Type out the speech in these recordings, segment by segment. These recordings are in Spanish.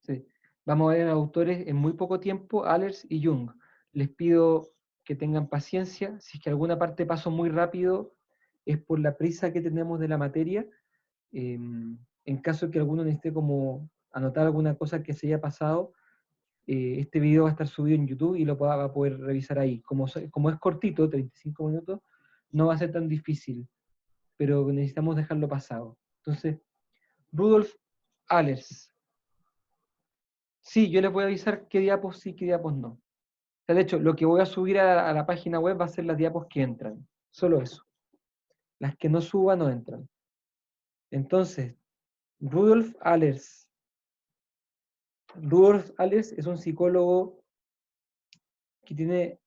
Sí. Vamos a ver a autores en muy poco tiempo, Allers y Jung. Les pido que tengan paciencia. Si es que alguna parte paso muy rápido, es por la prisa que tenemos de la materia. En caso de que alguno necesite como anotar alguna cosa que se haya pasado, este video va a estar subido en YouTube y va a poder revisar ahí. Como es cortito, 35 minutos, no va a ser tan difícil, pero necesitamos dejarlo pasado. Entonces, Rudolf Allers. Sí, yo les voy a avisar qué diapos sí, qué diapos no. O sea, de hecho, lo que voy a subir a la página web va a ser las diapos que entran. Solo eso. Las que no suba no entran. Entonces, Rudolf Allers. Rudolf Allers es un psicólogo que tiene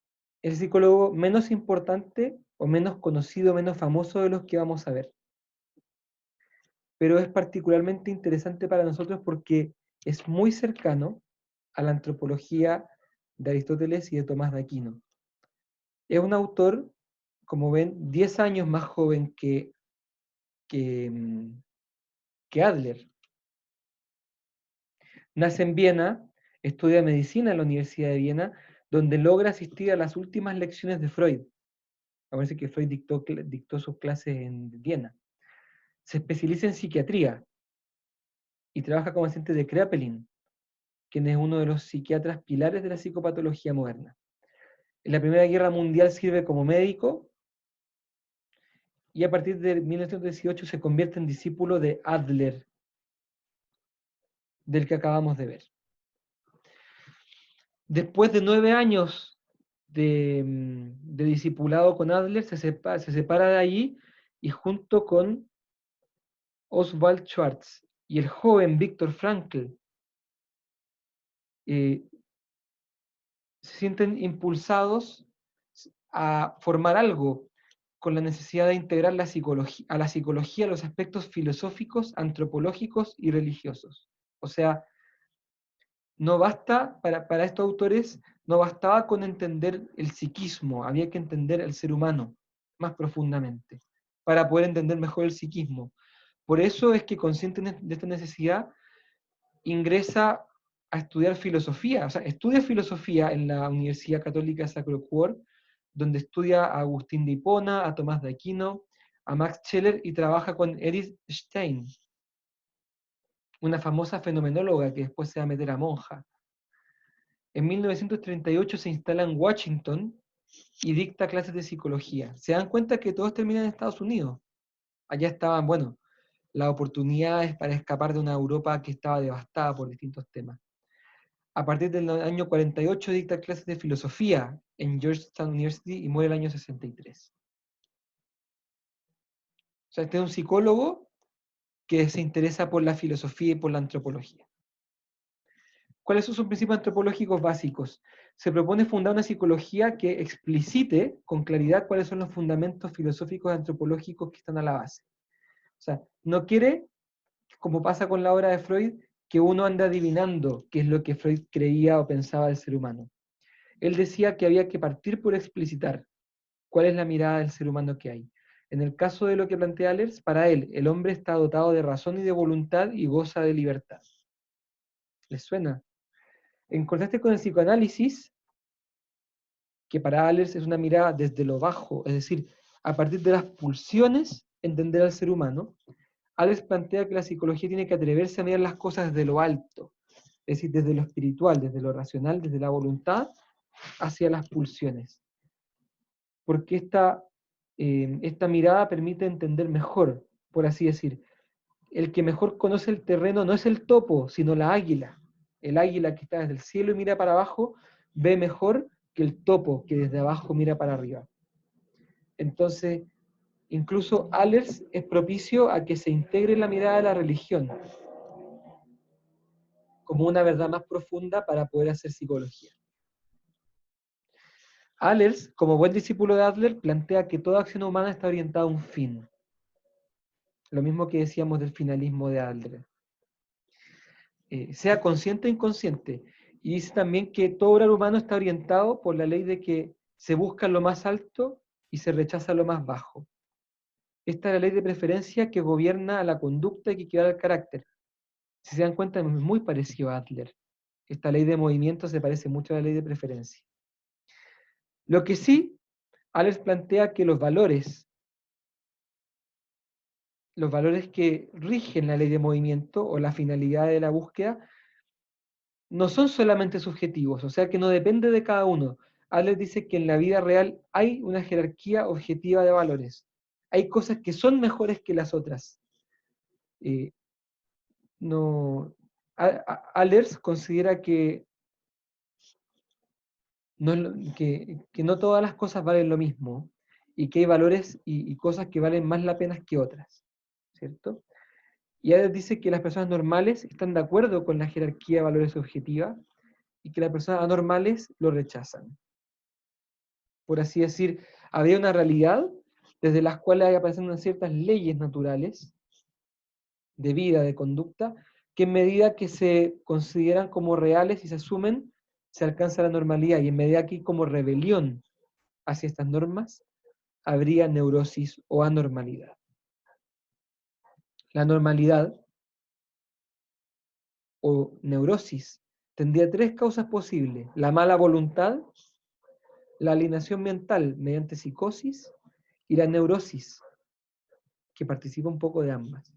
el psicólogo menos importante o menos conocido, menos famoso de los que vamos a ver. Pero es particularmente interesante para nosotros porque es muy cercano a la antropología de Aristóteles y de Tomás de Aquino. Es un autor, como ven, 10 años más joven que, mm, que Adler. Nace en Viena, estudia medicina en la Universidad de Viena, donde logra asistir a las últimas lecciones de Freud. Parece que Freud dictó sus clases en Viena. Se especializa en psiquiatría y trabaja como asistente de Kraepelin, quien es uno de los psiquiatras pilares de la psicopatología moderna. En la Primera Guerra Mundial sirve como médico y a partir de 1918 se convierte en discípulo de Adler, del que acabamos de ver. Después de 9 años de discipulado con Adler, se separa de allí y junto con Oswald Schwartz y el joven Viktor Frankl eh, se sienten impulsados a formar algo con la necesidad de integrar a la psicología los aspectos filosóficos, antropológicos y religiosos. O sea, no basta, para estos autores, no bastaba con entender el psiquismo, había que entender el ser humano más profundamente, para poder entender mejor el psiquismo. Por eso es que, consciente de esta necesidad, ingresa a estudiar filosofía, o sea, estudia filosofía en la Universidad Católica de Sacro Cuor, donde estudia a Agustín de Hipona, a Tomás de Aquino, a Max Scheler y trabaja con Edith Stein, una famosa fenomenóloga que después se va a meter a monja. En 1938 se instala en Washington y dicta clases de psicología. Se dan cuenta que todos terminan en Estados Unidos. Allá estaban, bueno, las oportunidades para escapar de una Europa que estaba devastada por distintos temas. A partir del año 48 dicta clases de filosofía en Georgetown University y muere el año 63. O sea, este es un psicólogo que se interesa por la filosofía y por la antropología. ¿Cuáles son sus principios antropológicos básicos? Se propone fundar una psicología que explicite con claridad cuáles son los fundamentos filosóficos y antropológicos que están a la base. O sea, no quiere, como pasa con la obra de Freud, que uno ande adivinando qué es lo que Freud creía o pensaba del ser humano. Él decía que había que partir por explicitar cuál es la mirada del ser humano que hay. En el caso de lo que plantea Allers, para él, el hombre está dotado de razón y de voluntad y goza de libertad. ¿Les suena? En contraste con el psicoanálisis, que para Allers es una mirada desde lo bajo, es decir, a partir de las pulsiones, entender al ser humano, Allers plantea que la psicología tiene que atreverse a mirar las cosas desde lo alto, es decir, desde lo espiritual, desde lo racional, desde la voluntad, hacia las pulsiones. Porque esta mirada permite entender mejor, por así decir. El que mejor conoce el terreno no es el topo, sino la águila. El águila que está desde el cielo y mira para abajo, ve mejor que el topo que desde abajo mira para arriba. Entonces, incluso Allers es propicio a que se integre la mirada de la religión como una verdad más profunda para poder hacer psicología. Allers, como buen discípulo de Adler, plantea que toda acción humana está orientada a un fin. Lo mismo que decíamos del finalismo de Adler. Sea consciente o inconsciente. Y dice también que todo obrar humano está orientado por la ley de que se busca lo más alto y se rechaza lo más bajo. Esta es la ley de preferencia que gobierna a la conducta y que equivale al carácter. Si se dan cuenta, es muy parecido a Adler. Esta ley de movimiento se parece mucho a la ley de preferencia. Lo que sí, Adler plantea que los valores que rigen la ley de movimiento o la finalidad de la búsqueda no son solamente subjetivos, o sea que no depende de cada uno. Adler dice que en la vida real hay una jerarquía objetiva de valores. Hay cosas que son mejores que las otras. Eh, no, Allers considera que que no todas las cosas valen lo mismo y que hay valores y cosas que valen más la pena que otras, ¿cierto? Y Allers dice que las personas normales están de acuerdo con la jerarquía de valores objetiva y que las personas anormales lo rechazan. Por así decir, había una realidad desde las cuales aparecen unas ciertas leyes naturales de vida, de conducta, que en medida que se consideran como reales y se asumen, se alcanza la normalidad. Y en medida que hay como rebelión hacia estas normas, habría neurosis o anormalidad. La normalidad o neurosis tendría tres causas posibles: la mala voluntad, la alienación mental mediante psicosis y la neurosis, que participa un poco de ambas.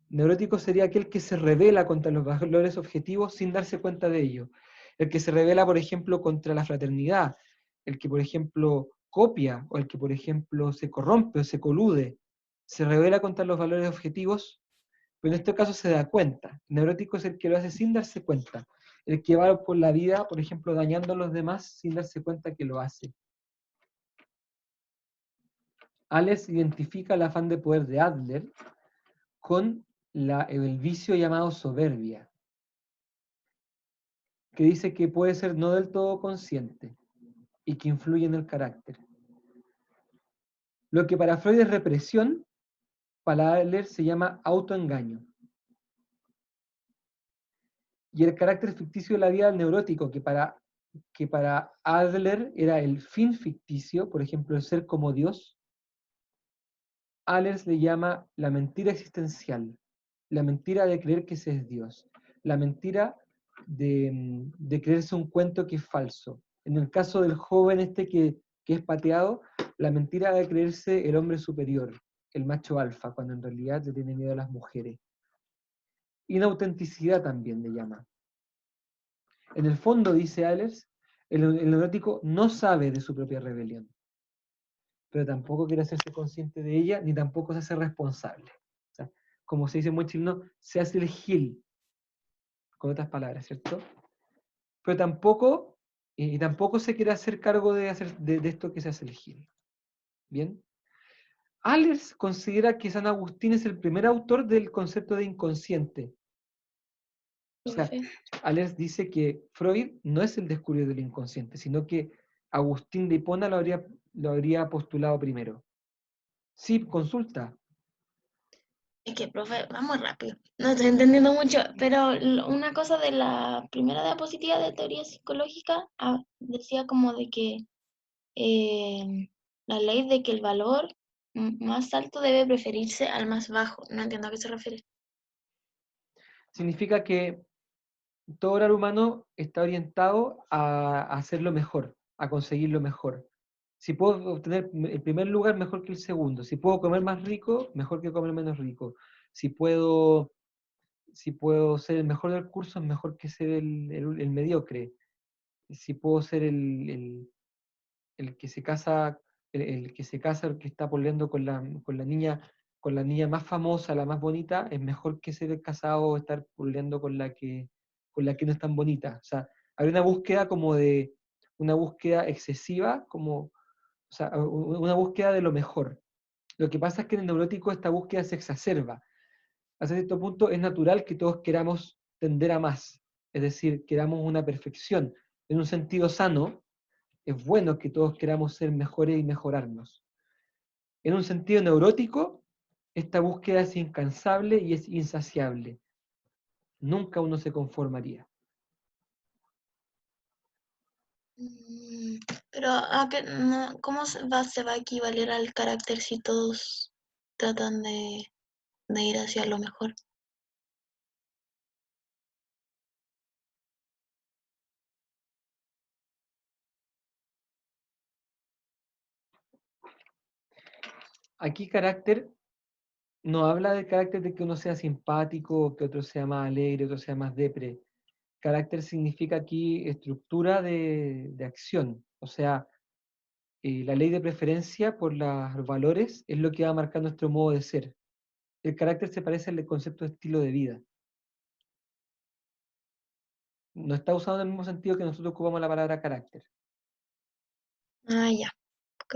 Neurótico sería aquel que se rebela contra los valores objetivos sin darse cuenta de ello. El que se rebela, por ejemplo, contra la fraternidad. El que, por ejemplo, copia, o el que, por ejemplo, se corrompe o se colude. Se rebela contra los valores objetivos, pero en este caso se da cuenta. Neurótico es el que lo hace sin darse cuenta. El que va por la vida, por ejemplo, dañando a los demás sin darse cuenta que lo hace. Allers identifica el afán de poder de Adler con el vicio llamado soberbia, que dice que puede ser no del todo consciente y que influye en el carácter. Lo que para Freud es represión, para Adler se llama autoengaño. Y el carácter ficticio de la vida del neurótico, que para Adler era el fin ficticio, por ejemplo, el ser como Dios, Adler le llama la mentira existencial, la mentira de creer que ese es Dios, la mentira de creerse un cuento que es falso. En el caso del joven este que es pateado, la mentira de creerse el hombre superior, el macho alfa, cuando en realidad le tiene miedo a las mujeres. Inautenticidad también le llama. En el fondo, dice Allers, el neurótico no sabe de su propia rebelión, pero tampoco quiere hacerse consciente de ella, ni tampoco se hace responsable. O sea, como se dice muy chileno, se hace el gil, con otras palabras, ¿cierto? Pero tampoco, y tampoco se quiere hacer cargo de esto que se hace el gil. ¿Bien? Allers considera que San Agustín es el primer autor del concepto de inconsciente. O sea, Allers dice que Freud no es el descubridor del inconsciente, sino que Agustín de Hipona lo habría postulado primero. Sí, consulta. Es que, profe, va muy rápido. No estoy entendiendo mucho, pero una cosa de la primera diapositiva de teoría psicológica decía como de que la ley de que el valor más alto debe preferirse al más bajo. No entiendo a qué se refiere. Significa que todo orar humano está orientado a hacer lo mejor, a conseguir lo mejor. Si puedo obtener el primer lugar, mejor que el segundo. Si puedo comer más rico, mejor que comer menos rico. Si puedo, si puedo ser el mejor del curso, es mejor que ser el mediocre. Si puedo ser el que se casa, el que se casa, el que está peleando con la niña más famosa, la más bonita, es mejor que ser casado o estar peleando con la que no es tan bonita. O sea, hay una búsqueda como de, una búsqueda excesiva, como, o sea, una búsqueda de lo mejor. Lo que pasa es que en el neurótico esta búsqueda se exacerba. Hasta cierto punto es natural que todos queramos tender a más, es decir, queramos una perfección. En un sentido sano, es bueno que todos queramos ser mejores y mejorarnos. En un sentido neurótico, esta búsqueda es incansable y es insaciable. Nunca uno se conformaría. Pero, ¿cómo se va a equivaler al carácter si todos tratan de ir hacia lo mejor? Aquí carácter no habla del carácter de que uno sea simpático, que otro sea más alegre, otro sea más depre. Carácter significa aquí estructura de acción. O sea, la ley de preferencia por los valores es lo que va a marcar nuestro modo de ser. El carácter se parece al concepto de estilo de vida. No está usado en el mismo sentido que nosotros ocupamos la palabra carácter. Ah, ya. Ok.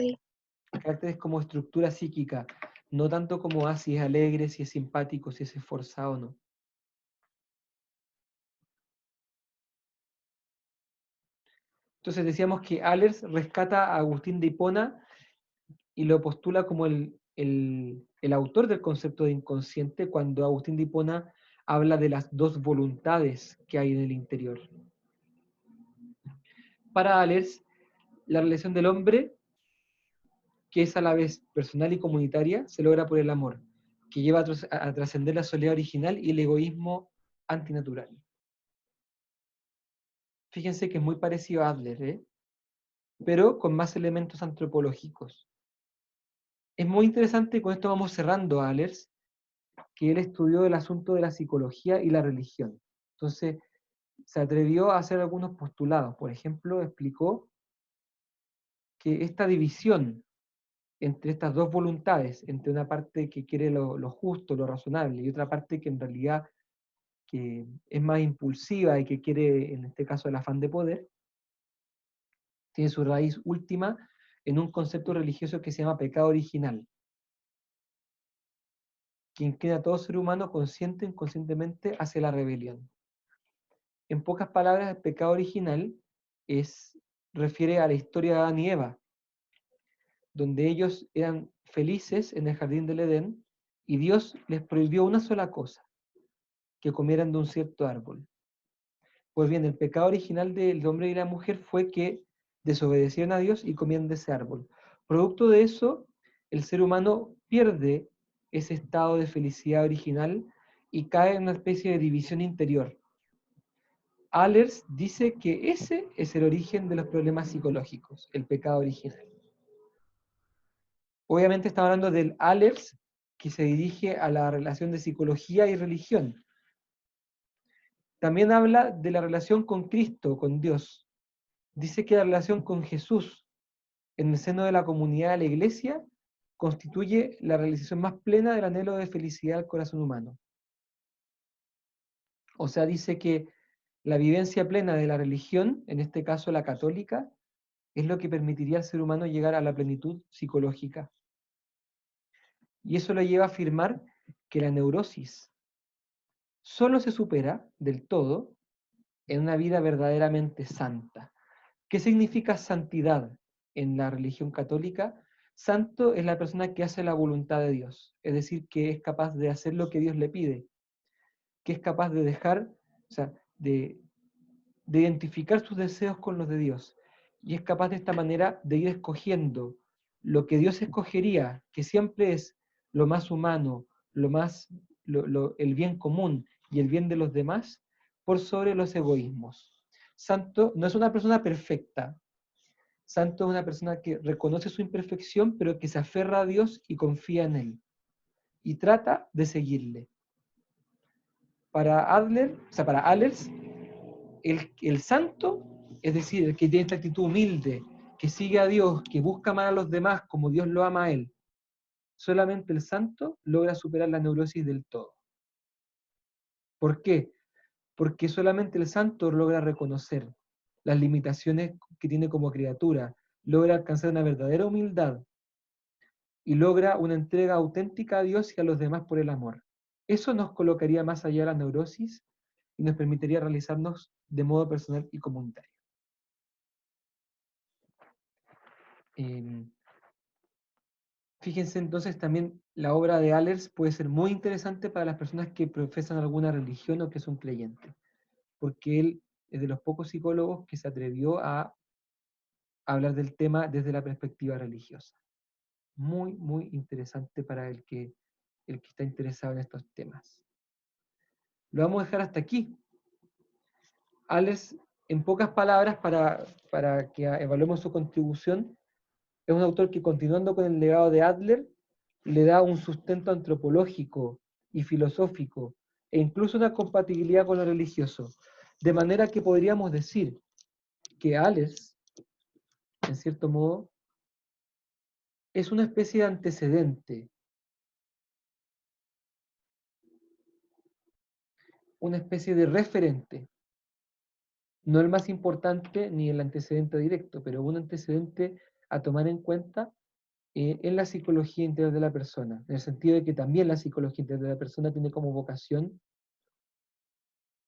El carácter es como estructura psíquica, no tanto como si es alegre, si es simpático, si es esforzado o no. Entonces decíamos que Allers rescata a Agustín de Hipona y lo postula como el autor del concepto de inconsciente cuando Agustín de Hipona habla de las dos voluntades que hay en el interior. Para Allers, la relación del hombre, que es a la vez personal y comunitaria, se logra por el amor, que lleva a trascender la soledad original y el egoísmo antinatural. Fíjense que es muy parecido a Adler, pero con más elementos antropológicos. Es muy interesante, y con esto vamos cerrando a Allers, que él estudió el asunto de la psicología y la religión. Entonces, se atrevió a hacer algunos postulados. Por ejemplo, explicó que esta división entre estas dos voluntades, entre una parte que quiere lo justo, lo razonable, y otra parte que en realidad que es más impulsiva y que quiere, en este caso, el afán de poder, tiene su raíz última en un concepto religioso que se llama pecado original, que inclina a todo ser humano consciente o inconscientemente hacia la rebelión. En pocas palabras, el pecado original refiere a la historia de Adán y Eva, donde ellos eran felices en el jardín del Edén y Dios les prohibió una sola cosa, que comieran de un cierto árbol. Pues bien, el pecado original del hombre y la mujer fue que desobedecieron a Dios y comían de ese árbol. Producto de eso, el ser humano pierde ese estado de felicidad original y cae en una especie de división interior. Allers dice que ese es el origen de los problemas psicológicos, el pecado original. Obviamente está hablando del Allers que se dirige a la relación de psicología y religión. También habla de la relación con Cristo, con Dios. Dice que la relación con Jesús en el seno de la comunidad de la iglesia constituye la realización más plena del anhelo de felicidad del corazón humano. O sea, dice que la vivencia plena de la religión, en este caso la católica, es lo que permitiría al ser humano llegar a la plenitud psicológica. Y eso lo lleva a afirmar que la neurosis solo se supera del todo en una vida verdaderamente santa. ¿Qué significa santidad en la religión católica? Santo es la persona que hace la voluntad de Dios, es decir, que es capaz de hacer lo que Dios le pide, que es capaz de dejar, o sea, de identificar sus deseos con los de Dios, y es capaz de esta manera de ir escogiendo lo que Dios escogería, que siempre es lo más humano, el bien común y el bien de los demás, por sobre los egoísmos. Santo no es una persona perfecta. Santo es una persona que reconoce su imperfección, pero que se aferra a Dios y confía en Él. Y trata de seguirle. Para Adler, o sea, para Allers, el santo, es decir, el que tiene esta actitud humilde, que sigue a Dios, que busca amar a los demás como Dios lo ama a él, solamente el santo logra superar la neurosis del todo. ¿Por qué? Porque solamente el santo logra reconocer las limitaciones que tiene como criatura, logra alcanzar una verdadera humildad y logra una entrega auténtica a Dios y a los demás por el amor. Eso nos colocaría más allá de la neurosis y nos permitiría realizarnos de modo personal y comunitario. Fíjense entonces también la obra de Allers puede ser muy interesante para las personas que profesan alguna religión o que son creyentes, porque él es de los pocos psicólogos que se atrevió a hablar del tema desde la perspectiva religiosa. Muy, muy interesante para el que está interesado en estos temas. Lo vamos a dejar hasta aquí. Allers, en pocas palabras, para que evaluemos su contribución, es un autor que, continuando con el legado de Adler, le da un sustento antropológico y filosófico, e incluso una compatibilidad con lo religioso. De manera que podríamos decir que Allers, en cierto modo, es una especie de antecedente, una especie de referente, no el más importante ni el antecedente directo, pero un antecedente a tomar en cuenta en la psicología interior de la persona, en el sentido de que también la psicología interior de la persona tiene como vocación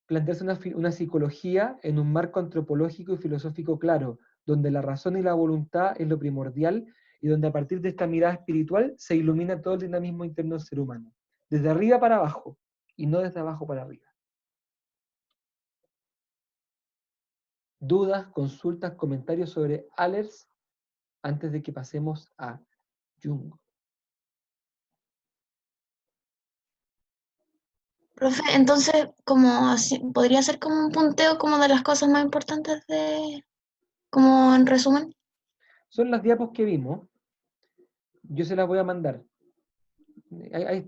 plantearse una psicología en un marco antropológico y filosófico claro, donde la razón y la voluntad es lo primordial y donde a partir de esta mirada espiritual se ilumina todo el dinamismo interno del ser humano, desde arriba para abajo y no desde abajo para arriba. Dudas, consultas, comentarios sobre Allers antes de que pasemos a Jung. Profe, entonces, como así, podría ser como un punteo como de las cosas más importantes de, como en resumen. Son las diapos que vimos, yo se las voy a mandar.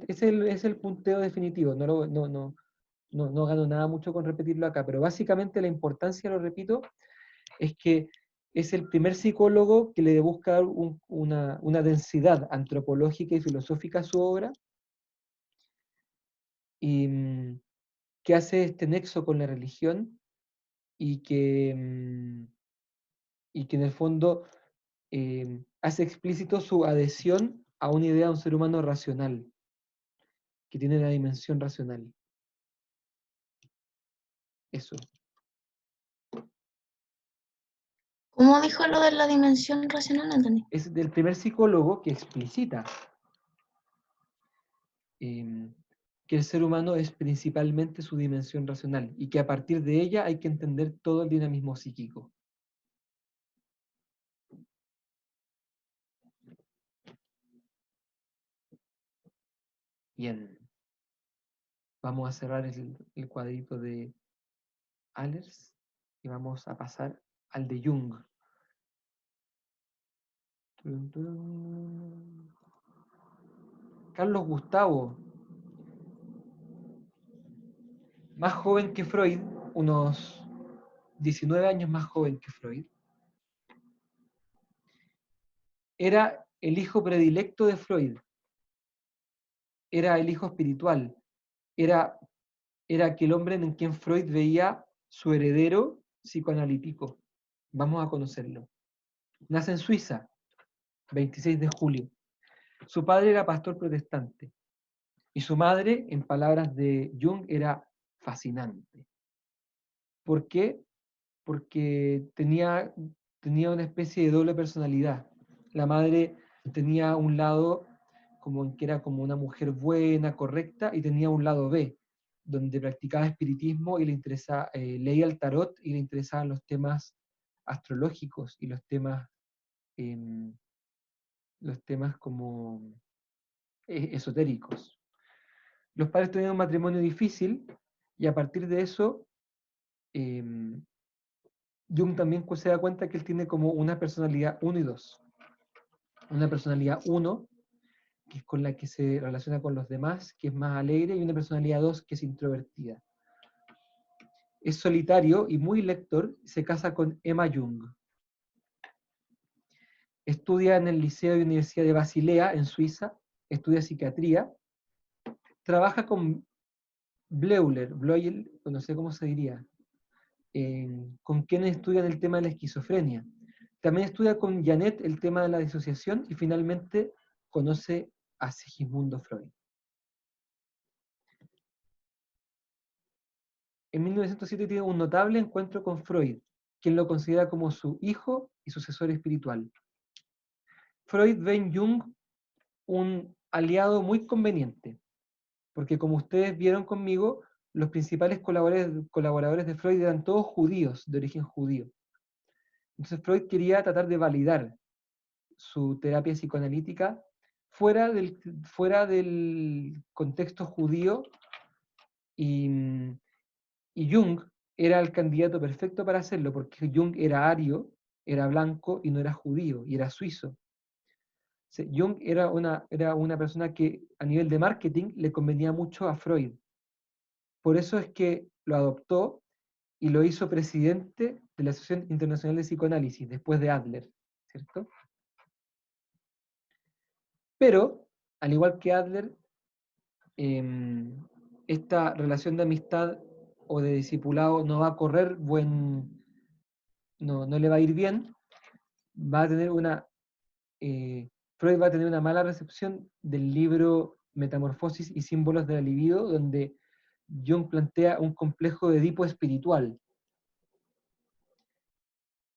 Es el punteo definitivo, no gano nada mucho con repetirlo acá, pero básicamente la importancia, lo repito, es que es el primer psicólogo que le busca dar una densidad antropológica y filosófica a su obra, y que hace este nexo con la religión y que en el fondo hace explícito su adhesión a una idea de un ser humano racional, que tiene la dimensión racional. Eso. ¿Cómo dijo lo de la dimensión racional? No entendí. Es del primer psicólogo que explicita eh, que el ser humano es principalmente su dimensión racional y que a partir de ella hay que entender todo el dinamismo psíquico. Bien, vamos a cerrar el cuadrito de Allers y vamos a pasar al de Jung. Carlos Gustavo, más joven que Freud, unos 19 años más joven que Freud, era el hijo predilecto de Freud, era el hijo espiritual, era, era aquel hombre en quien Freud veía su heredero psicoanalítico. Vamos a conocerlo. Nace en Suiza, 26 de julio. Su padre era pastor protestante y su madre, en palabras de Jung, era fascinante. ¿Por qué? Porque tenía una especie de doble personalidad. La madre tenía un lado como que era como una mujer buena, correcta, y tenía un lado B, donde practicaba espiritismo y le interesaba, leía el tarot y le interesaban los temas astrológicos y em, los temas como esotéricos. Los padres tuvieron un matrimonio difícil y a partir de eso em, Jung también se da cuenta que él tiene como una personalidad 1 y 2. Una personalidad 1, que es con la que se relaciona con los demás, que es más alegre, y una personalidad 2, que es introvertida. Es solitario y muy lector, se casa con Emma Jung. Estudia en el Liceo y Universidad de Basilea, en Suiza, estudia psiquiatría, trabaja con Bleuler, no sé cómo se diría, con quienes estudian el tema de la esquizofrenia. También estudia con Janet el tema de la disociación y finalmente conoce a Sigismundo Freud. En 1907 tiene un notable encuentro con Freud, quien lo considera como su hijo y sucesor espiritual. Freud ve en Jung un aliado muy conveniente, porque como ustedes vieron conmigo, los principales colaboradores de Freud eran todos judíos, de origen judío. Entonces Freud quería tratar de validar su terapia psicoanalítica fuera del contexto judío, y, y Jung era el candidato perfecto para hacerlo, porque Jung era ario, era blanco y no era judío, y era suizo. Jung era una persona que a nivel de marketing le convenía mucho a Freud. Por eso es que lo adoptó y lo hizo presidente de la Asociación Internacional de Psicoanálisis, después de Adler, ¿cierto? Pero, al igual que Adler, esta relación de amistad o de discipulado no va a correr no le va a ir bien, va a tener Freud va a tener una mala recepción del libro Metamorfosis y símbolos de la libido, donde Jung plantea un complejo de Edipo espiritual.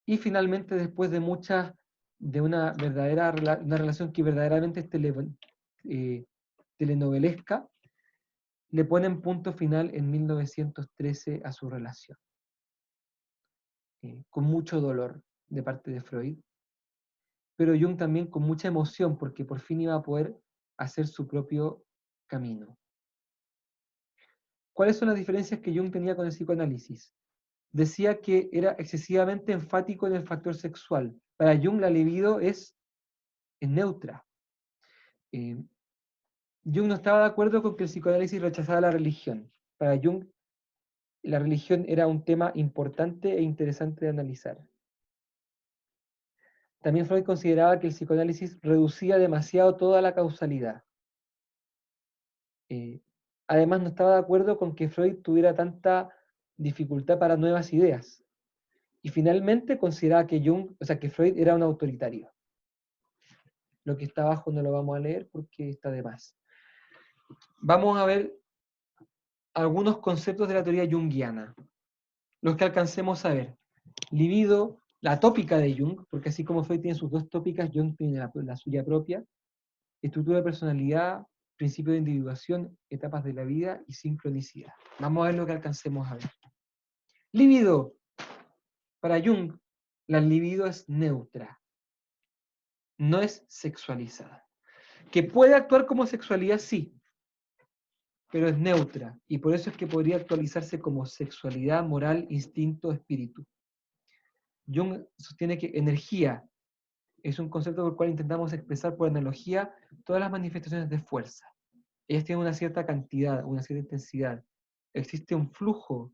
Y finalmente, después de una relación que verdaderamente es telenovelesca, le ponen punto final en 1913 a su relación, con mucho dolor de parte de Freud, pero Jung también con mucha emoción, porque por fin iba a poder hacer su propio camino. ¿Cuáles son las diferencias que Jung tenía con el psicoanálisis? Decía que era excesivamente enfático en el factor sexual. Para Jung la libido es neutra. Jung no estaba de acuerdo con que el psicoanálisis rechazara la religión. Para Jung la religión era un tema importante e interesante de analizar. También Freud consideraba que el psicoanálisis reducía demasiado toda la causalidad. Además, no estaba de acuerdo con que Freud tuviera tanta dificultad para nuevas ideas. Y finalmente consideraba que que Freud era un autoritario. Lo que está abajo no lo vamos a leer porque está de más. Vamos a ver algunos conceptos de la teoría junguiana, los que alcancemos a ver. Libido, la tópica de Jung, porque así como Freud tiene sus dos tópicas, Jung tiene la suya propia. Estructura de personalidad, principio de individuación, etapas de la vida y sincronicidad. Vamos a ver lo que alcancemos a ver. Libido. Para Jung, la libido es neutra, no es sexualizada. Que puede actuar como sexualidad, sí, pero es neutra, y por eso es que podría actualizarse como sexualidad, moral, instinto, espíritu. Jung sostiene que energía es un concepto por el cual intentamos expresar por analogía todas las manifestaciones de fuerza. Ellas tienen una cierta cantidad, una cierta intensidad. Existe un flujo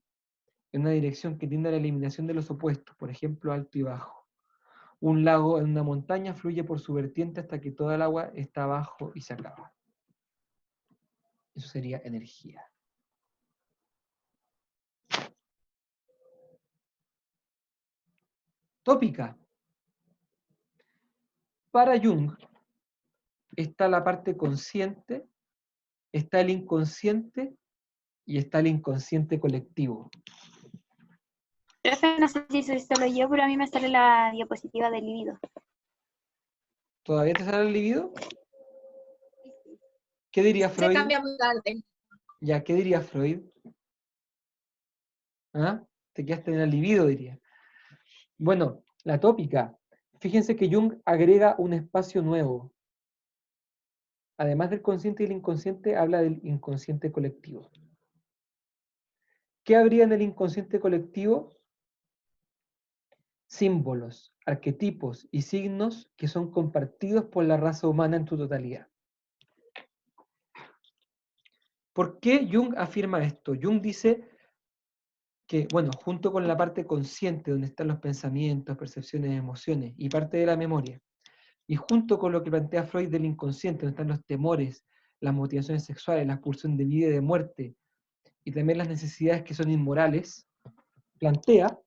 en una dirección que tiende a la eliminación de los opuestos, por ejemplo, alto y bajo. Un lago en una montaña fluye por su vertiente hasta que toda el agua está abajo y se acaba. Eso sería energía. Tópica. Para Jung está la parte consciente, está el inconsciente y está el inconsciente colectivo. Profe, no sé si soy solo yo, pero a mí me sale la diapositiva del libido. ¿Todavía te sale el libido? ¿Qué diría Freud? Se cambia muy tarde. Ya, ¿qué diría Freud? ¿Ah? Te quedaste en el libido, diría. Bueno, la tópica. Fíjense que Jung agrega un espacio nuevo. Además del consciente y el inconsciente, habla del inconsciente colectivo. ¿Qué habría en el inconsciente colectivo? Símbolos, arquetipos y signos que son compartidos por la raza humana en su totalidad. ¿Por qué Jung afirma esto? Jung dice que, bueno, junto con la parte consciente, donde están los pensamientos, percepciones, emociones, y parte de la memoria, y junto con lo que plantea Freud del inconsciente, donde están los temores, las motivaciones sexuales, la pulsión de vida y de muerte, y también las necesidades que son inmorales, plantea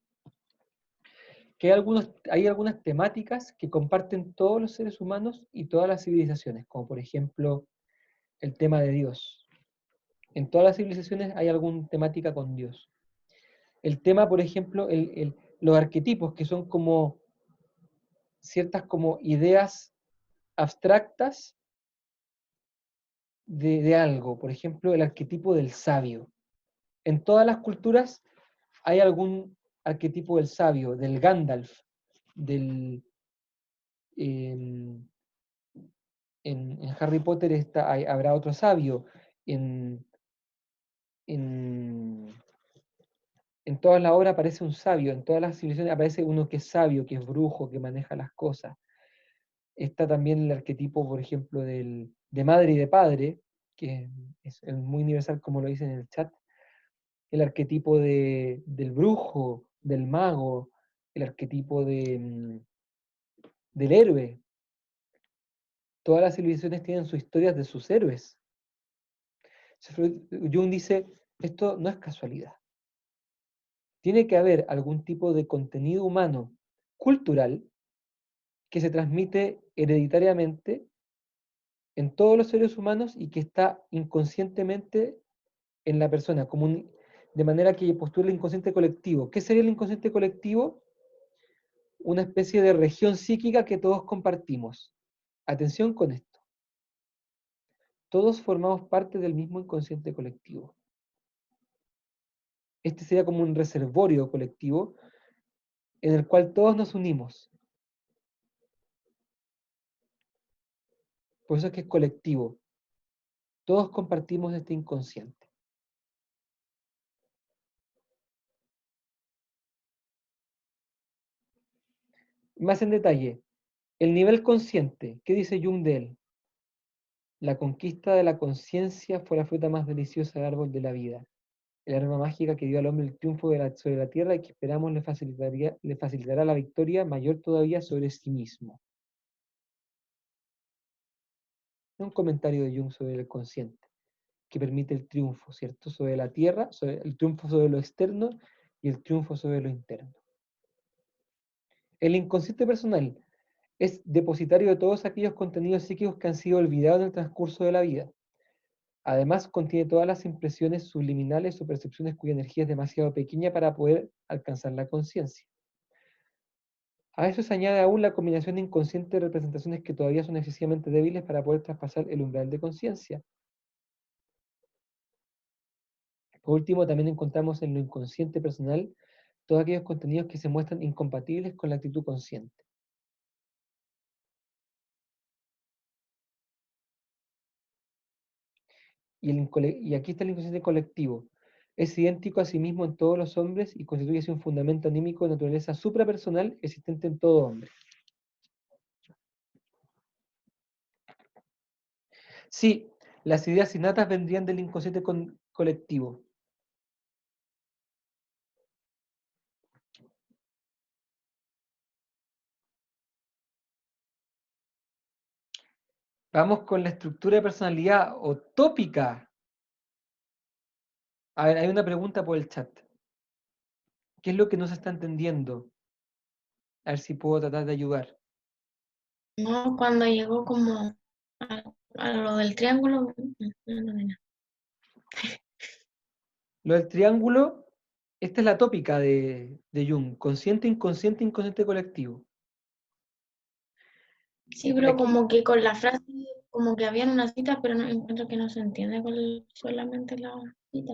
que hay algunas temáticas que comparten todos los seres humanos y todas las civilizaciones, como por ejemplo el tema de Dios. En todas las civilizaciones hay alguna temática con Dios. El tema, por ejemplo, los arquetipos, que son como ciertas como ideas abstractas de algo. Por ejemplo, el arquetipo del sabio. En todas las culturas hay algún arquetipo del sabio, del Gandalf, del... en Harry Potter habrá otro sabio. En, en, en todas las obras aparece un sabio, en todas las civilizaciones aparece uno que es sabio, que es brujo, que maneja las cosas. Está también el arquetipo, por ejemplo, de madre y de padre, que es muy universal como lo dicen en el chat. El arquetipo del brujo, del mago, el arquetipo del héroe. Todas las civilizaciones tienen sus historias de sus héroes. Jung dice, esto no es casualidad. Tiene que haber algún tipo de contenido humano, cultural, que se transmite hereditariamente en todos los seres humanos y que está inconscientemente en la persona, de manera que postula el inconsciente colectivo. ¿Qué sería el inconsciente colectivo? Una especie de región psíquica que todos compartimos. Atención con esto. Todos formamos parte del mismo inconsciente colectivo. Este sería como un reservorio colectivo en el cual todos nos unimos. Por eso es que es colectivo. Todos compartimos este inconsciente. Más en detalle, el nivel consciente, ¿qué dice Jung de él? La conquista de la conciencia fue la fruta más deliciosa del árbol de la vida. El arma mágica que dio al hombre el triunfo sobre la tierra y que esperamos le facilitará la victoria mayor todavía sobre sí mismo. Un comentario de Jung sobre el consciente, que permite el triunfo, ¿cierto? Sobre la tierra, el triunfo sobre lo externo y el triunfo sobre lo interno. El inconsciente personal es depositario de todos aquellos contenidos psíquicos que han sido olvidados en el transcurso de la vida. Además, contiene todas las impresiones subliminales o percepciones cuya energía es demasiado pequeña para poder alcanzar la conciencia. A eso se añade aún la combinación de inconsciente de representaciones que todavía son excesivamente débiles para poder traspasar el umbral de conciencia. Por último, también encontramos en lo inconsciente personal todos aquellos contenidos que se muestran incompatibles con la actitud consciente. Y aquí está el inconsciente colectivo. Es idéntico a sí mismo en todos los hombres y constituye así un fundamento anímico de naturaleza suprapersonal existente en todo hombre. Sí, las ideas innatas vendrían del inconsciente colectivo. Vamos con la estructura de personalidad o tópica. A ver, hay una pregunta por el chat. ¿Qué es lo que no se está entendiendo? A ver si puedo tratar de ayudar. No, cuando llegó como a lo del triángulo, no. Lo del triángulo, esta es la tópica de Jung. Consciente, inconsciente colectivo. Sí, pero Aquí, como que con la frase, como que habían unas citas, pero no encuentro que no se entiende con solamente la cita.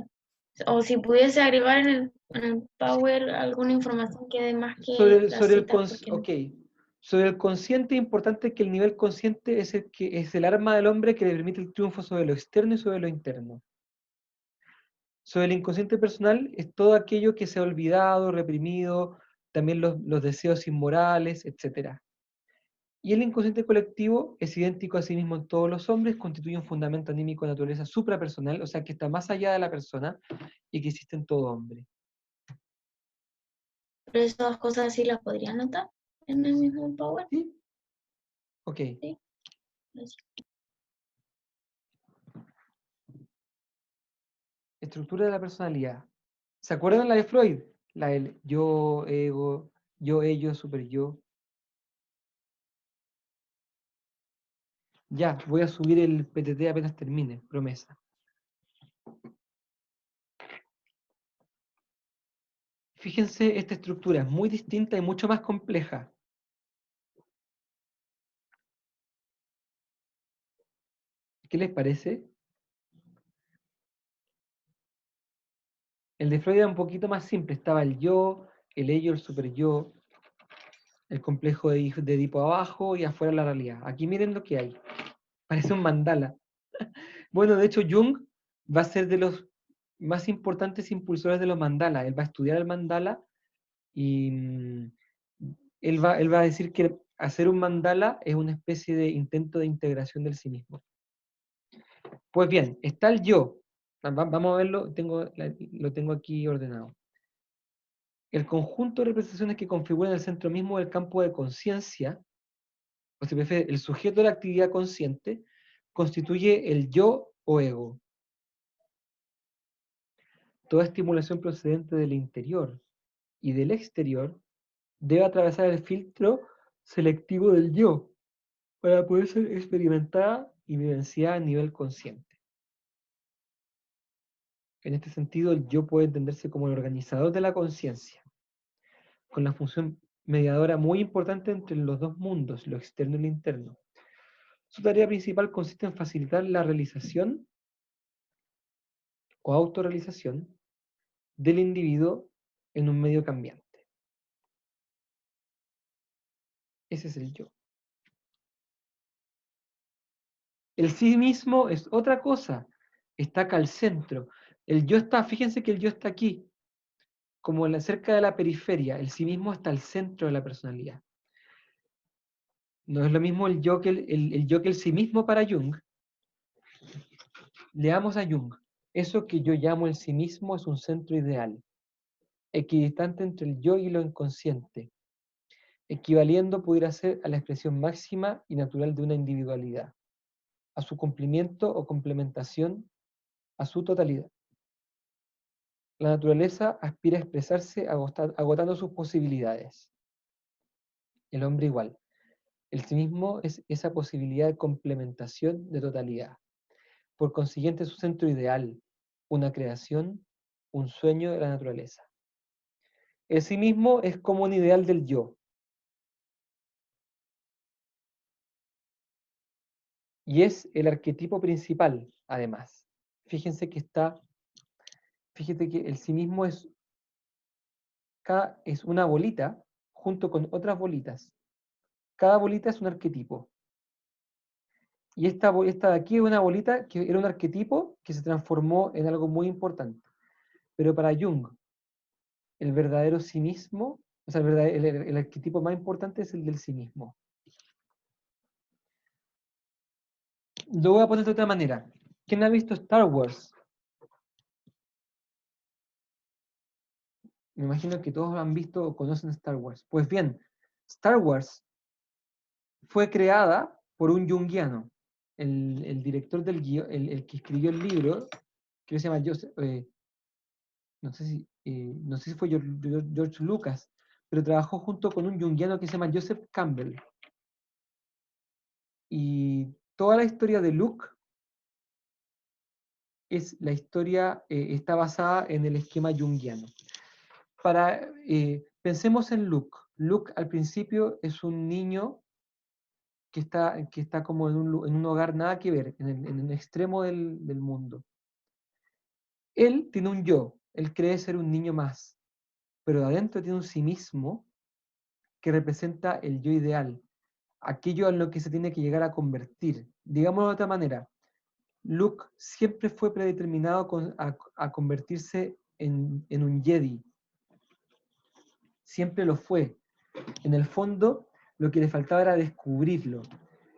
O si pudiese agregar en el Power alguna información que dé más que las citas, porque Sobre el consciente, importante que el nivel consciente es el arma del hombre que le permite el triunfo sobre lo externo y sobre lo interno. Sobre el inconsciente personal es todo aquello que se ha olvidado, reprimido, también los deseos inmorales, etc. Y el inconsciente colectivo es idéntico a sí mismo en todos los hombres, constituye un fundamento anímico de naturaleza suprapersonal, o sea que está más allá de la persona y que existe en todo hombre. pero esas dos cosas sí las podría anotar en el mismo Power. ¿Sí? Ok. Sí. Gracias. Estructura de la personalidad. ¿Se acuerdan la de Freud? La del yo, ego, yo, ello, super yo. Ya, voy a subir el PTT apenas termine, promesa. Fíjense, esta estructura es muy distinta y mucho más compleja. ¿Qué les parece? El de Freud era un poquito más simple. Estaba el yo, el ello, el super yo, el complejo de Edipo abajo y afuera la realidad. Aquí miren lo que hay. Parece un mandala. Bueno, de hecho, Jung va a ser de los más importantes impulsores de los mandalas. Él va a estudiar el mandala y él va a decir que hacer un mandala es una especie de intento de integración del sí mismo. Pues bien, está el yo. Vamos a verlo, lo tengo aquí ordenado. El conjunto de representaciones que configuran el centro mismo del campo de conciencia, o si prefiere, el sujeto de la actividad consciente, constituye el yo o ego. Toda estimulación procedente del interior y del exterior debe atravesar el filtro selectivo del yo para poder ser experimentada y vivenciada a nivel consciente. En este sentido, el yo puede entenderse como el organizador de la conciencia, con la función mediadora muy importante entre los dos mundos, lo externo y lo interno. Su tarea principal consiste en facilitar la realización o autorrealización del individuo en un medio cambiante. Ese es el yo. El sí mismo es otra cosa, está acá al centro. El yo está, fíjense que el yo está aquí, como cerca de la periferia, el sí mismo está al centro de la personalidad. No es lo mismo el yo que el sí mismo para Jung. Leamos a Jung. Eso que yo llamo el sí mismo es un centro ideal, equidistante entre el yo y lo inconsciente, equivaliendo pudiera ser a la expresión máxima y natural de una individualidad, a su cumplimiento o complementación, a su totalidad. La naturaleza aspira a expresarse agotando sus posibilidades. El hombre igual. El sí mismo es esa posibilidad de complementación de totalidad. Por consiguiente, su centro ideal, una creación, un sueño de la naturaleza. El sí mismo es como un ideal del yo. Y es el arquetipo principal, además. Fíjense que el sí mismo es una bolita junto con otras bolitas. Cada bolita es un arquetipo. Y esta de aquí es una bolita que era un arquetipo que se transformó en algo muy importante. Pero para Jung, el verdadero sí mismo, o sea, el arquetipo más importante es el del sí mismo. Lo voy a poner de otra manera. ¿Quién ha visto Star Wars? Me imagino que todos han visto o conocen Star Wars. Pues bien, Star Wars fue creada por un junguiano. El director del guión, el que escribió el libro, que se llama Joseph, no sé si fue George Lucas, pero trabajó junto con un junguiano que se llama Joseph Campbell. Y toda la historia de Luke está basada en el esquema junguiano. Pensemos en Luke. Luke al principio es un niño que está como en un hogar nada que ver, en el extremo del mundo. Él tiene un yo, él cree ser un niño más, pero adentro tiene un sí mismo que representa el yo ideal, aquello en lo que se tiene que llegar a convertir. Digámoslo de otra manera, Luke siempre fue predeterminado a convertirse en un Jedi. Siempre lo fue. En el fondo, lo que le faltaba era descubrirlo.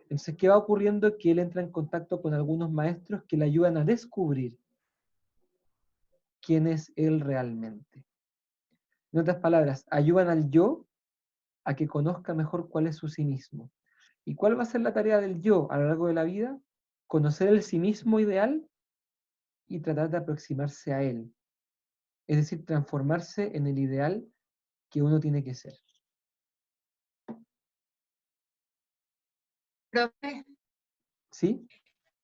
Entonces, ¿qué va ocurriendo? Que él entra en contacto con algunos maestros que le ayudan a descubrir quién es él realmente. En otras palabras, ayudan al yo a que conozca mejor cuál es su sí mismo. ¿Y cuál va a ser la tarea del yo a lo largo de la vida? Conocer el sí mismo ideal y tratar de aproximarse a él. Es decir, transformarse en el ideal que uno tiene que ser. Profe, ¿Sí?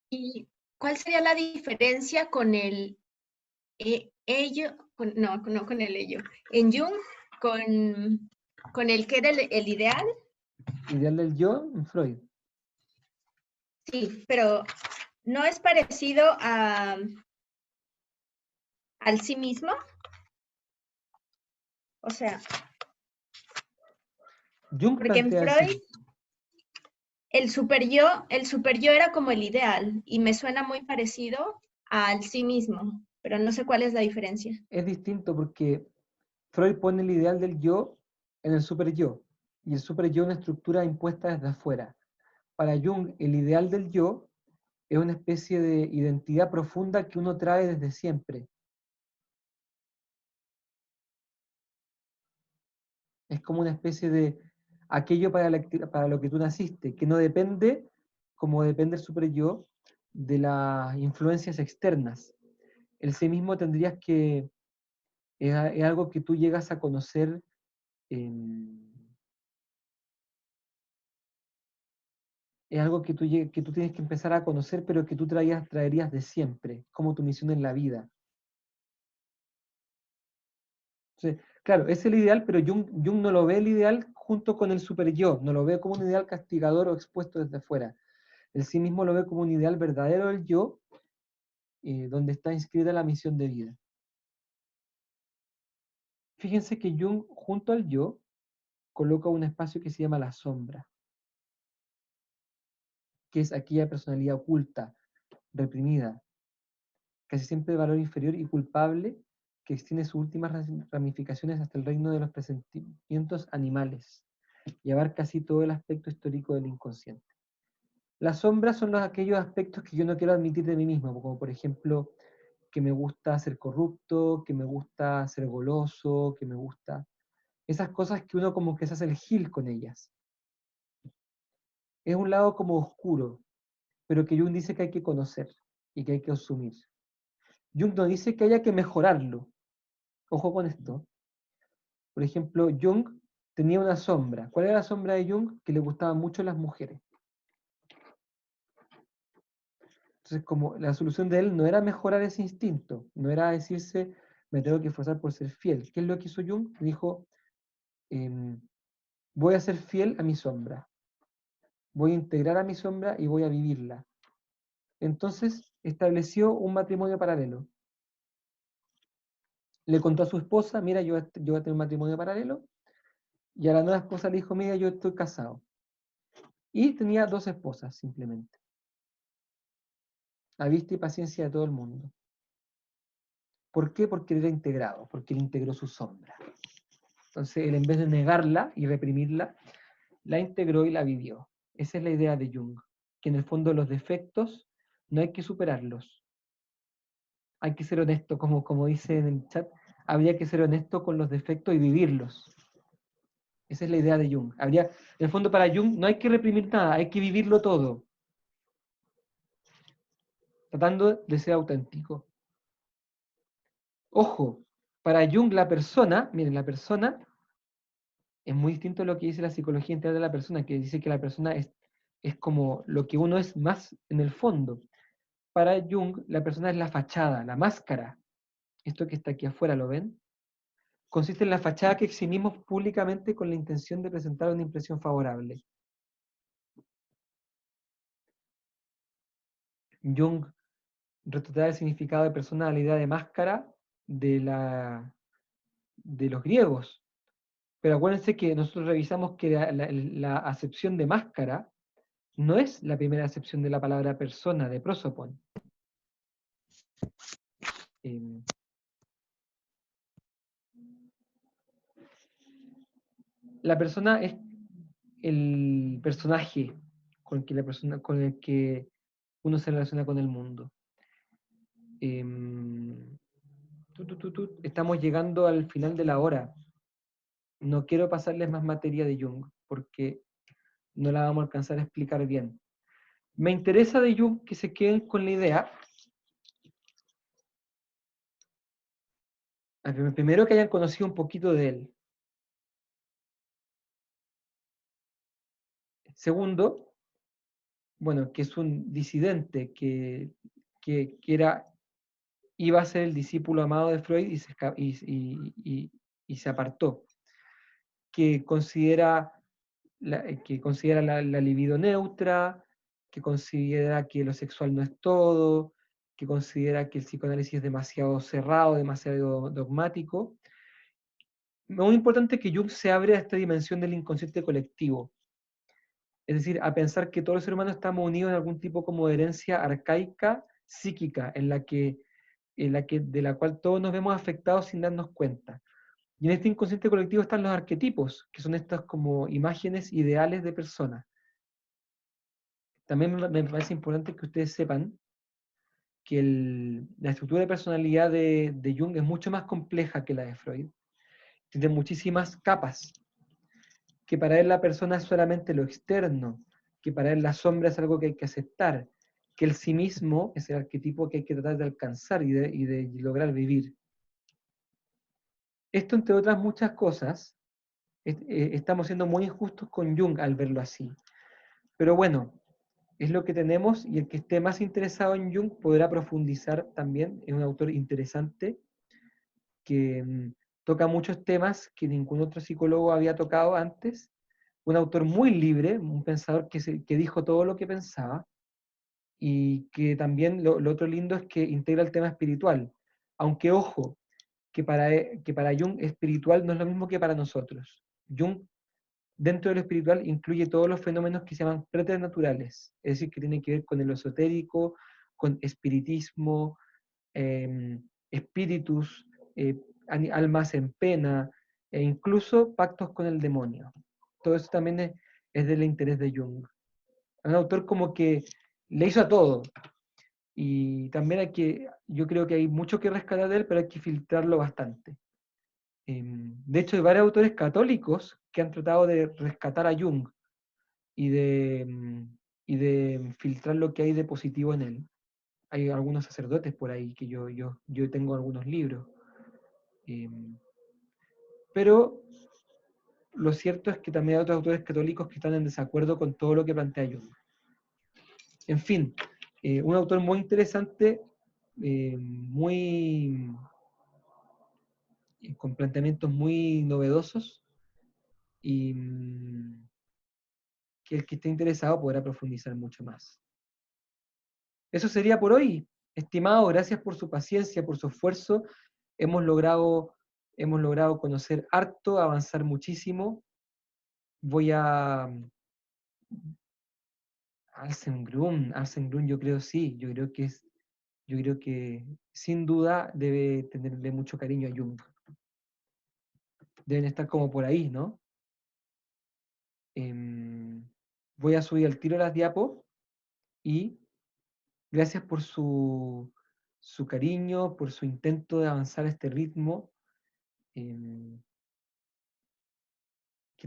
¿y cuál sería la diferencia con el ello, no con el ello, en Jung, con el que era el ideal? Ideal del yo en Freud. Sí, pero ¿no es parecido al sí mismo? O sea, Jung porque en plantea Freud el super yo era como el ideal y me suena muy parecido al sí mismo, pero no sé cuál es la diferencia. es distinto porque Freud pone el ideal del yo en el super yo. y el super-yo una estructura impuesta desde afuera. Para Jung, el ideal del yo es una especie de identidad profunda que uno trae desde siempre. Es como una especie de aquello para lo que tú naciste, que no depende, como depende el super-yo, de las influencias externas. El sí mismo tendrías que, es algo que tú llegas a conocer, es algo que que tú tienes que empezar a conocer, pero que tú traerías de siempre, como tu misión en la vida. Entonces, claro, es el ideal, pero Jung no lo ve el ideal junto con el super-yo, no lo ve como un ideal castigador o expuesto desde afuera. Él sí mismo lo ve como un ideal verdadero del yo, donde está inscrita la misión de vida. Fíjense que Jung, junto al yo, coloca un espacio que se llama la sombra, que es aquella personalidad oculta, reprimida, casi siempre de valor inferior y culpable, que extiende sus últimas ramificaciones hasta el reino de los presentimientos animales, y abarca así todo el aspecto histórico del inconsciente. Las sombras son aquellos aspectos que yo no quiero admitir de mí mismo, como por ejemplo que me gusta ser corrupto, que me gusta ser goloso, que me gusta... Esas cosas que uno como que se hace el gil con ellas. Es un lado como oscuro, pero que Jung dice que hay que conocer y que hay que asumir. Jung no dice que haya que mejorarlo. Ojo con esto. Por ejemplo, Jung tenía una sombra. ¿Cuál era la sombra de Jung? Que le gustaban mucho las mujeres. Entonces, como la solución de él no era mejorar ese instinto, no era decirse, me tengo que esforzar por ser fiel. ¿Qué es lo que hizo Jung? Dijo, voy a ser fiel a mi sombra. Voy a integrar a mi sombra y voy a vivirla. Entonces, estableció un matrimonio paralelo. Le contó a su esposa, mira, yo voy a tener un matrimonio paralelo, y a la nueva esposa le dijo, mira, yo estoy casado. Y tenía 2 esposas, simplemente. A vista y paciencia de todo el mundo. ¿Por qué? Porque él era integrado, porque él integró su sombra. Entonces, él en vez de negarla y reprimirla, la integró y la vivió. Esa es la idea de Jung, que en el fondo los defectos no hay que superarlos. Hay que ser honesto, como dice en el chat, habría que ser honesto con los defectos y vivirlos. Esa es la idea de Jung. En el fondo para Jung no hay que reprimir nada, hay que vivirlo todo. Tratando de ser auténtico. Ojo, para Jung la persona, miren, la persona es muy distinto a lo que dice la psicología integral de la persona, que dice que la persona es como lo que uno es más en el fondo. Para Jung, la persona es la fachada, la máscara. Esto que está aquí afuera, ¿lo ven? Consiste en la fachada que exhibimos públicamente con la intención de presentar una impresión favorable. Jung retrata el significado de persona a la idea de máscara de los griegos. Pero acuérdense que nosotros revisamos que la acepción de máscara no es la primera acepción de la palabra persona, de prosopon. La persona es el personaje con el que uno se relaciona con el mundo. Estamos llegando al final de la hora. No quiero pasarles más materia de Jung, porque no la vamos a alcanzar a explicar bien. Me interesa de Jung que se queden con la idea, primero que hayan conocido un poquito de él. Segundo, bueno, que es un disidente, que iba a ser el discípulo amado de Freud y se apartó. Que considera la libido neutra, que considera que lo sexual no es todo, que considera que el psicoanálisis es demasiado cerrado, demasiado dogmático. Muy importante que Jung se abre a esta dimensión del inconsciente colectivo. Es decir, a pensar que todos los seres humanos estamos unidos en algún tipo como de herencia arcaica, psíquica, de la cual todos nos vemos afectados sin darnos cuenta. Y en este inconsciente colectivo están los arquetipos, que son estas como imágenes ideales de personas. También me parece importante que ustedes sepan que la estructura de personalidad de Jung es mucho más compleja que la de Freud. Tiene muchísimas capas, que para él la persona es solamente lo externo, que para él la sombra es algo que hay que aceptar, que el sí mismo es el arquetipo que hay que tratar de alcanzar y de lograr vivir. Esto, entre otras muchas cosas, estamos siendo muy injustos con Jung al verlo así. Pero bueno, es lo que tenemos, y el que esté más interesado en Jung podrá profundizar también. Es un autor interesante que toca muchos temas que ningún otro psicólogo había tocado antes. Un autor muy libre, un pensador que dijo todo lo que pensaba, y que también lo otro lindo es que integra el tema espiritual. Aunque ojo, que para Jung espiritual no es lo mismo que para nosotros. Jung, dentro de lo espiritual, incluye todos los fenómenos que se llaman preternaturales, es decir, que tienen que ver con el esotérico, con espiritismo, espíritus, almas en pena, e incluso pactos con el demonio. Todo eso también es del interés de Jung. Es un autor como que le hizo a todo. Y también yo creo que hay mucho que rescatar de él, pero hay que filtrarlo bastante. De hecho, hay varios autores católicos que han tratado de rescatar a Jung y de filtrar lo que hay de positivo en él. Hay algunos sacerdotes por ahí que yo tengo algunos libros. Pero lo cierto es que también hay otros autores católicos que están en desacuerdo con todo lo que plantea Jung. En fin, un autor muy interesante, con planteamientos muy novedosos, y que el que esté interesado podrá profundizar mucho más. Eso sería por hoy. Estimado, gracias por su paciencia, por su esfuerzo. Hemos logrado conocer harto, avanzar muchísimo. Voy a Alsengrun, yo creo sí, yo creo que sin duda debe tenerle mucho cariño a Jung. Deben estar como por ahí, ¿no? Voy a subir al tiro las diapos, y gracias por su cariño, por su intento de avanzar a este ritmo. Que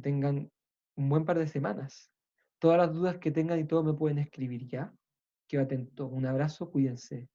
tengan un buen par de semanas. Todas las dudas que tengan y todo me pueden escribir ya. Quedo atento. Un abrazo, cuídense.